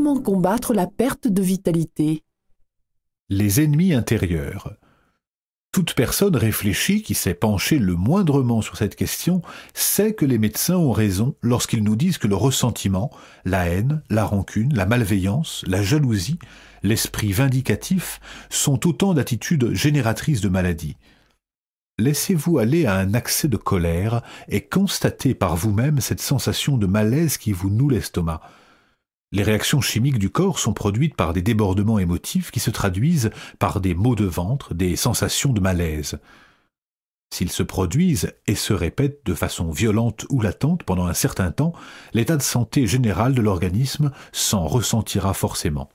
comment combattre la perte de vitalité? Les ennemis intérieurs. Toute personne réfléchie qui s'est penchée le moindrement sur cette question sait que les médecins ont raison lorsqu'ils nous disent que le ressentiment, la haine, la rancune, la malveillance, la jalousie, l'esprit vindicatif sont autant d'attitudes génératrices de maladies. Laissez-vous aller à un accès de colère et constatez par vous-même cette sensation de malaise qui vous noue l'estomac. Les réactions chimiques du corps sont produites par des débordements émotifs qui se traduisent par des maux de ventre, des sensations de malaise. S'ils se produisent et se répètent de façon violente ou latente pendant un certain temps, l'état de santé général de l'organisme s'en ressentira forcément.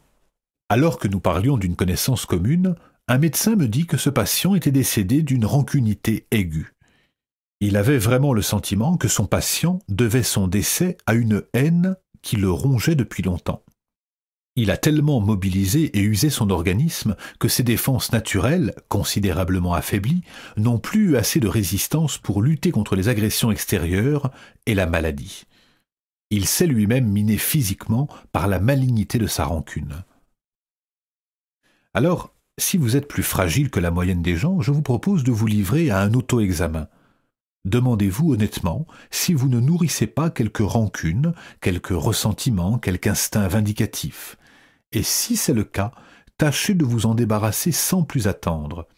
Alors que nous parlions d'une connaissance commune, un médecin me dit que ce patient était décédé d'une rancunité aiguë. Il avait vraiment le sentiment que son patient devait son décès à une haine qui le rongeait depuis longtemps. Il a tellement mobilisé et usé son organisme que ses défenses naturelles, considérablement affaiblies, n'ont plus eu assez de résistance pour lutter contre les agressions extérieures et la maladie. Il s'est lui-même miné physiquement par la malignité de sa rancune. Alors, si vous êtes plus fragile que la moyenne des gens, je vous propose de vous livrer à un auto-examen. Demandez-vous honnêtement si vous ne nourrissez pas quelque rancune, quelque ressentiment, quelque instinct vindicatif. Et si c'est le cas, tâchez de vous en débarrasser sans plus attendre.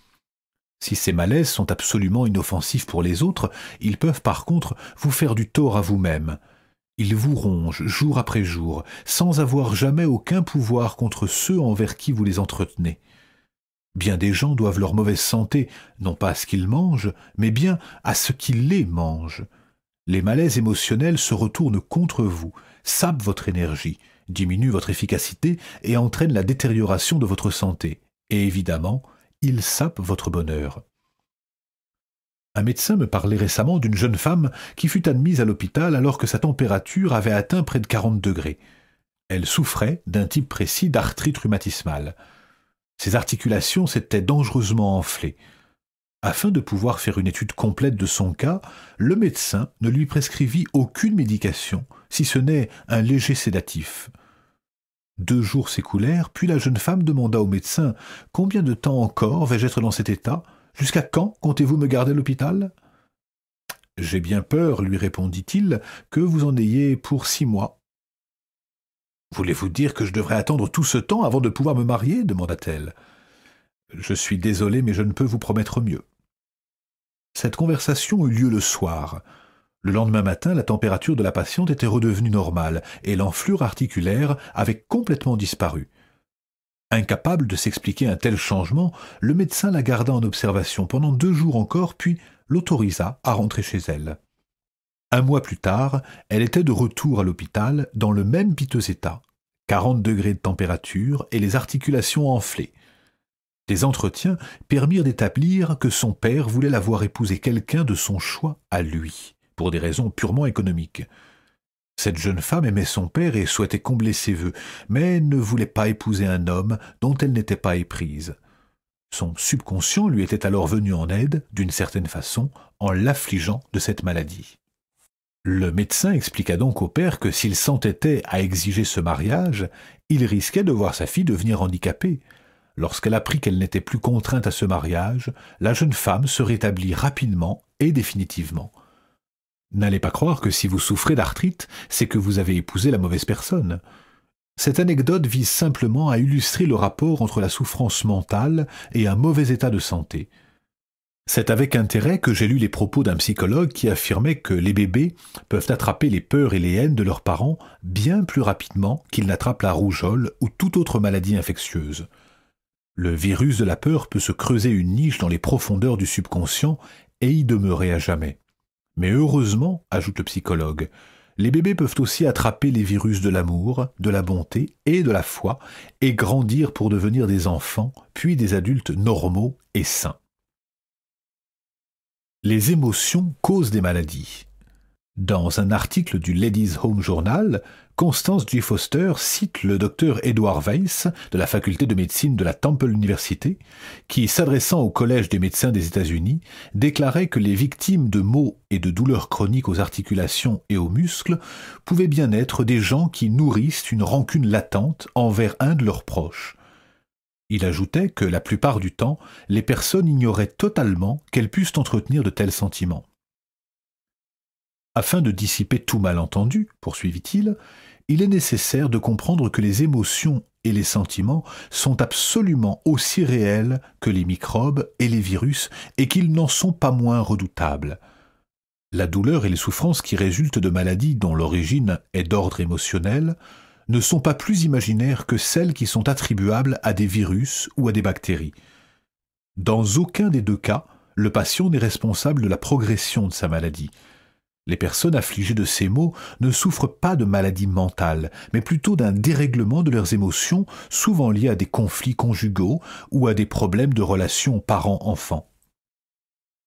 Si ces malaises sont absolument inoffensifs pour les autres, ils peuvent par contre vous faire du tort à vous-même. Ils vous rongent jour après jour, sans avoir jamais aucun pouvoir contre ceux envers qui vous les entretenez. Bien des gens doivent leur mauvaise santé, non pas à ce qu'ils mangent, mais bien à ce qui les mange. Les malaises émotionnels se retournent contre vous, sapent votre énergie, diminuent votre efficacité et entraînent la détérioration de votre santé. Et évidemment, ils sapent votre bonheur. Un médecin me parlait récemment d'une jeune femme qui fut admise à l'hôpital alors que sa température avait atteint près de 40 degrés. Elle souffrait d'un type précis d'arthrite rhumatismale. Ses articulations s'étaient dangereusement enflées. Afin de pouvoir faire une étude complète de son cas, le médecin ne lui prescrivit aucune médication, si ce n'est un léger sédatif. 2 jours s'écoulèrent, puis la jeune femme demanda au médecin « Combien de temps encore vais-je être dans cet état? Jusqu'à quand comptez-vous me garder à l'hôpital ?»« J'ai bien peur, lui répondit-il, que vous en ayez pour 6 mois. » « Voulez-vous dire que je devrais attendre tout ce temps avant de pouvoir me marier ?» demanda-t-elle. « Je suis désolé, mais je ne peux vous promettre mieux. » Cette conversation eut lieu le soir. Le lendemain matin, la température de la patiente était redevenue normale et l'enflure articulaire avait complètement disparu. Incapable de s'expliquer un tel changement, le médecin la garda en observation pendant 2 jours encore, puis l'autorisa à rentrer chez elle. 1 mois plus tard, elle était de retour à l'hôpital dans le même piteux état, 40 degrés de température et les articulations enflées. Des entretiens permirent d'établir que son père voulait la voir épouser quelqu'un de son choix à lui, pour des raisons purement économiques. Cette jeune femme aimait son père et souhaitait combler ses vœux, mais ne voulait pas épouser un homme dont elle n'était pas éprise. Son subconscient lui était alors venu en aide, d'une certaine façon, en l'affligeant de cette maladie. Le médecin expliqua donc au père que s'il s'entêtait à exiger ce mariage, il risquait de voir sa fille devenir handicapée. Lorsqu'elle apprit qu'elle n'était plus contrainte à ce mariage, la jeune femme se rétablit rapidement et définitivement. N'allez pas croire que si vous souffrez d'arthrite, c'est que vous avez épousé la mauvaise personne. Cette anecdote vise simplement à illustrer le rapport entre la souffrance mentale et un mauvais état de santé. C'est avec intérêt que j'ai lu les propos d'un psychologue qui affirmait que les bébés peuvent attraper les peurs et les haines de leurs parents bien plus rapidement qu'ils n'attrapent la rougeole ou toute autre maladie infectieuse. Le virus de la peur peut se creuser une niche dans les profondeurs du subconscient et y demeurer à jamais. Mais heureusement, ajoute le psychologue, les bébés peuvent aussi attraper les virus de l'amour, de la bonté et de la foi et grandir pour devenir des enfants, puis des adultes normaux et sains. Les émotions causent des maladies. Dans un article du Ladies' Home Journal, Constance G. Foster cite le docteur Edward Weiss de la faculté de médecine de la Temple University, qui, s'adressant au Collège des médecins des États-Unis, déclarait que les victimes de maux et de douleurs chroniques aux articulations et aux muscles pouvaient bien être des gens qui nourrissent une rancune latente envers un de leurs proches. Il ajoutait que la plupart du temps, les personnes ignoraient totalement qu'elles puissent entretenir de tels sentiments. Afin de dissiper tout malentendu, poursuivit-il, il est nécessaire de comprendre que les émotions et les sentiments sont absolument aussi réels que les microbes et les virus et qu'ils n'en sont pas moins redoutables. La douleur et les souffrances qui résultent de maladies dont l'origine est d'ordre émotionnel ne sont pas plus imaginaires que celles qui sont attribuables à des virus ou à des bactéries. Dans aucun des deux cas, le patient n'est responsable de la progression de sa maladie. Les personnes affligées de ces maux ne souffrent pas de maladie mentale, mais plutôt d'un dérèglement de leurs émotions, souvent liés à des conflits conjugaux ou à des problèmes de relations parents-enfants.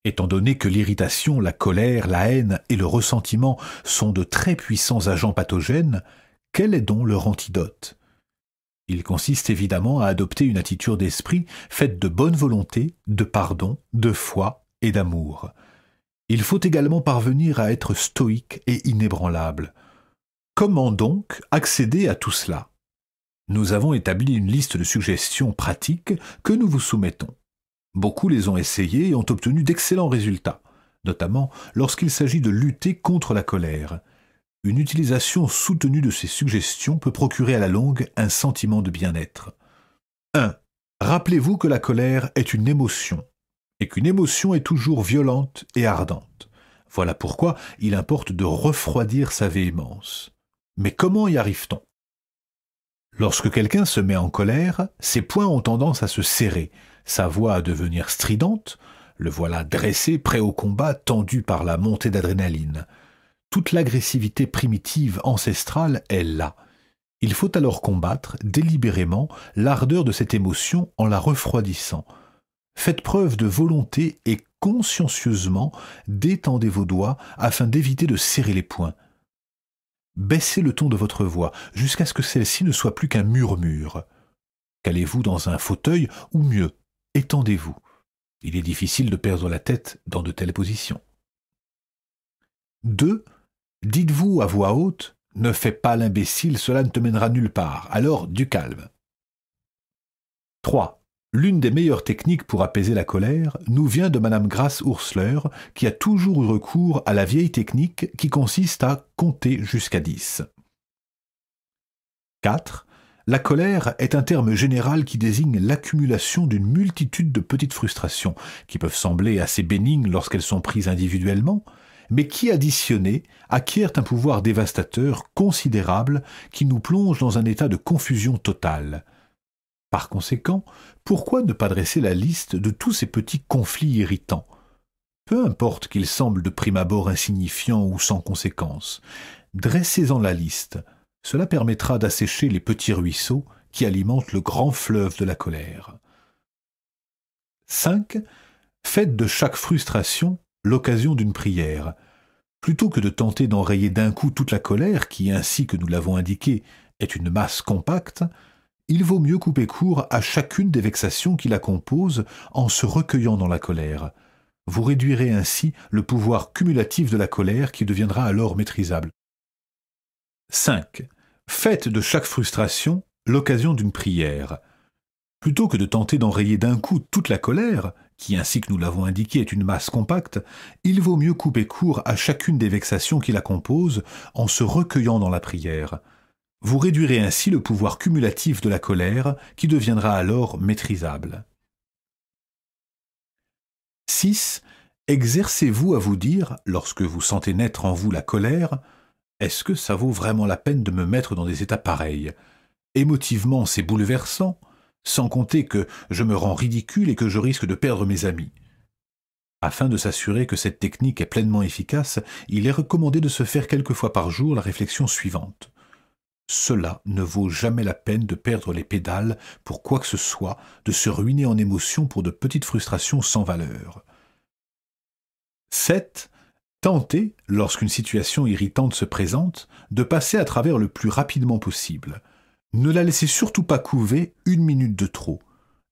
Étant donné que l'irritation, la colère, la haine et le ressentiment sont de très puissants agents pathogènes, quel est donc leur antidote ? Il consiste évidemment à adopter une attitude d'esprit faite de bonne volonté, de pardon, de foi et d'amour. Il faut également parvenir à être stoïque et inébranlable. Comment donc accéder à tout cela ? Nous avons établi une liste de suggestions pratiques que nous vous soumettons. Beaucoup les ont essayées et ont obtenu d'excellents résultats, notamment lorsqu'il s'agit de lutter contre la colère. Une utilisation soutenue de ces suggestions peut procurer à la longue un sentiment de bien-être. 1. Rappelez-vous que la colère est une émotion, et qu'une émotion est toujours violente et ardente. Voilà pourquoi il importe de refroidir sa véhémence. Mais comment y arrive-t-on ? Lorsque quelqu'un se met en colère, ses poings ont tendance à se serrer, sa voix à devenir stridente, le voilà dressé, prêt au combat, tendu par la montée d'adrénaline. Toute l'agressivité primitive ancestrale est là. Il faut alors combattre délibérément l'ardeur de cette émotion en la refroidissant. Faites preuve de volonté et consciencieusement détendez vos doigts afin d'éviter de serrer les poings. Baissez le ton de votre voix jusqu'à ce que celle-ci ne soit plus qu'un murmure. Calez-vous dans un fauteuil ou mieux, étendez-vous. Il est difficile de perdre la tête dans de telles positions. 2. Dites-vous à voix haute « Ne fais pas l'imbécile, cela ne te mènera nulle part. » Alors, du calme. 3. L'une des meilleures techniques pour apaiser la colère nous vient de Madame Grace Oursler, qui a toujours eu recours à la vieille technique qui consiste à compter jusqu'à 10. 4. La colère est un terme général qui désigne l'accumulation d'une multitude de petites frustrations, qui peuvent sembler assez bénignes lorsqu'elles sont prises individuellement, mais qui, additionnées, acquièrent un pouvoir dévastateur considérable qui nous plonge dans un état de confusion totale. Par conséquent, pourquoi ne pas dresser la liste de tous ces petits conflits irritants ? Peu importe qu'ils semblent de prime abord insignifiants ou sans conséquence, dressez-en la liste. Cela permettra d'assécher les petits ruisseaux qui alimentent le grand fleuve de la colère. 5. Faites de chaque frustration l'occasion d'une prière. Plutôt que de tenter d'enrayer d'un coup toute la colère, qui, ainsi que nous l'avons indiqué, est une masse compacte, il vaut mieux couper court à chacune des vexations qui la composent en se recueillant dans la colère. Vous réduirez ainsi le pouvoir cumulatif de la colère qui deviendra alors maîtrisable. 5. Faites de chaque frustration l'occasion d'une prière. Plutôt que de tenter d'enrayer d'un coup toute la colère, qui, ainsi que nous l'avons indiqué, est une masse compacte, il vaut mieux couper court à chacune des vexations qui la composent en se recueillant dans la prière. Vous réduirez ainsi le pouvoir cumulatif de la colère, qui deviendra alors maîtrisable. 6. Exercez-vous à vous dire, lorsque vous sentez naître en vous la colère, « Est-ce que ça vaut vraiment la peine de me mettre dans des états pareils ? Émotivement, c'est bouleversant, sans compter que je me rends ridicule et que je risque de perdre mes amis. » Afin de s'assurer que cette technique est pleinement efficace, il est recommandé de se faire quelques fois par jour la réflexion suivante. Cela ne vaut jamais la peine de perdre les pédales pour quoi que ce soit, de se ruiner en émotions pour de petites frustrations sans valeur. 7. Tentez, lorsqu'une situation irritante se présente, de passer à travers le plus rapidement possible. Ne la laissez surtout pas couver 1 minute de trop.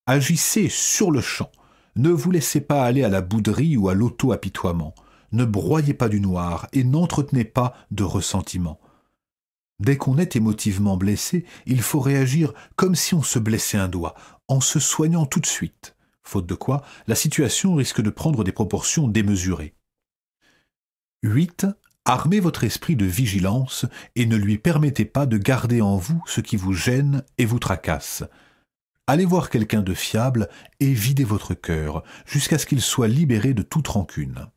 Agissez sur le champ. Ne vous laissez pas aller à la bouderie ou à l'auto-apitoiement. Ne broyez pas du noir et n'entretenez pas de ressentiment. Dès qu'on est émotivement blessé, il faut réagir comme si on se blessait un doigt, en se soignant tout de suite, faute de quoi la situation risque de prendre des proportions démesurées. 8. Armez votre esprit de vigilance et ne lui permettez pas de garder en vous ce qui vous gêne et vous tracasse. Allez voir quelqu'un de fiable et videz votre cœur jusqu'à ce qu'il soit libéré de toute rancune.